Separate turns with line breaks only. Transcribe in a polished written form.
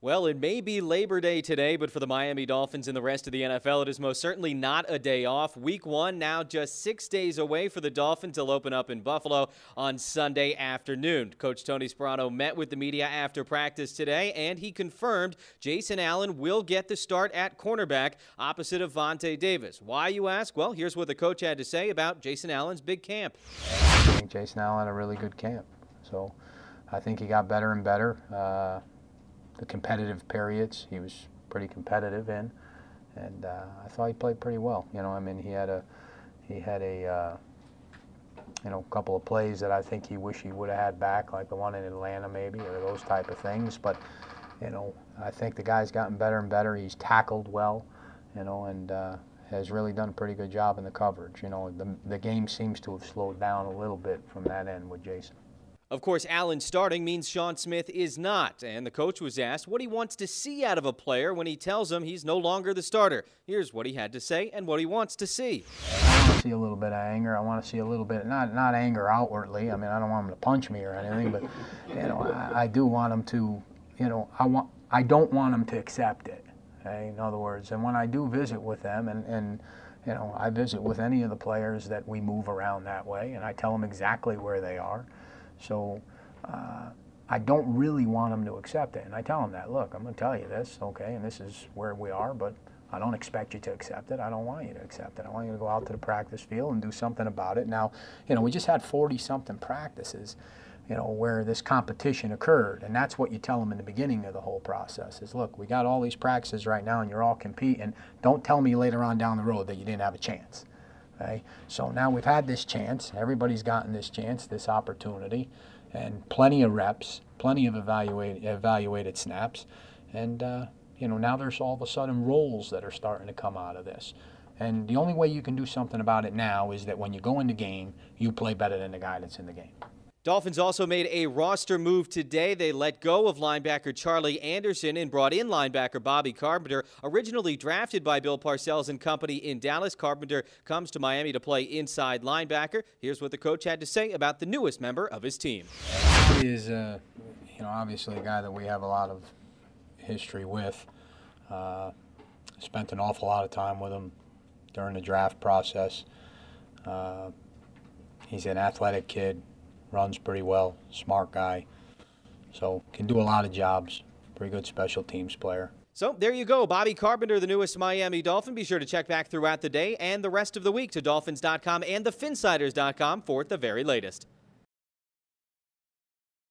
Well, it may be Labor Day today, but for the Miami Dolphins and the rest of the NFL, it is most certainly not a day off. Week 1 now just 6 days away for the Dolphins. They'll open up in Buffalo on Sunday afternoon. Coach Tony Sparano met with the media after practice today, and he confirmed Jason Allen will get the start at cornerback opposite of Vontae Davis. Why, you ask? Well, here's what the coach had to say about Jason Allen's big camp.
I think Jason Allen had a really good camp. So I think he got better and better. The competitive periods he was pretty competitive in, and I thought he played pretty well. I mean, he had a couple of plays that I think he wished he would have had back, like the one in Atlanta maybe, or those type of things. But I think the guy's gotten better and better. He's tackled well, and has really done a pretty good job in the coverage. The game seems to have slowed down a little bit from that end with Jason.
Of course, Allen starting means Sean Smith is not, and the coach was asked what he wants to see out of a player when he tells him he's no longer the starter. Here's what he had to say and what he wants to see.
I want to see a little bit of anger. I want to see a little bit, not anger outwardly. I mean, I don't want him to punch me or anything, but I do want him to, I don't want him to accept it. Okay? In other words, and when I do visit with them, and I visit with any of the players that we move around that way, and I tell them exactly where they are. So I don't really want them to accept it. And I tell them that, look, I'm going to tell you this, okay, and this is where we are, but I don't expect you to accept it. I don't want you to accept it. I want you to go out to the practice field and do something about it. Now, we just had 40-something practices, where this competition occurred. And that's what you tell them in the beginning of the whole process is, look, we got all these practices right now and you're all competing. Don't tell me later on down the road that you didn't have a chance. Okay? So now we've had this chance. Everybody's gotten this chance, this opportunity, and plenty of reps, plenty of evaluated snaps. And, now there's all of a sudden roles that are starting to come out of this. And the only way you can do something about it now is that when you go in the game, you play better than the guy that's in the game.
Dolphins also made a roster move today. They let go of linebacker Charlie Anderson and brought in linebacker Bobby Carpenter. Originally drafted by Bill Parcells and company in Dallas, Carpenter comes to Miami to play inside linebacker. Here's what the coach had to say about the newest member of his team.
He is, obviously a guy that we have a lot of history with. Spent an awful lot of time with him during the draft process. He's an athletic kid. Runs pretty well, smart guy, so can do a lot of jobs. Pretty good special teams player.
So there you go, Bobby Carpenter, the newest Miami Dolphin. Be sure to check back throughout the day and the rest of the week to Dolphins.com and thefinsiders.com for the very latest.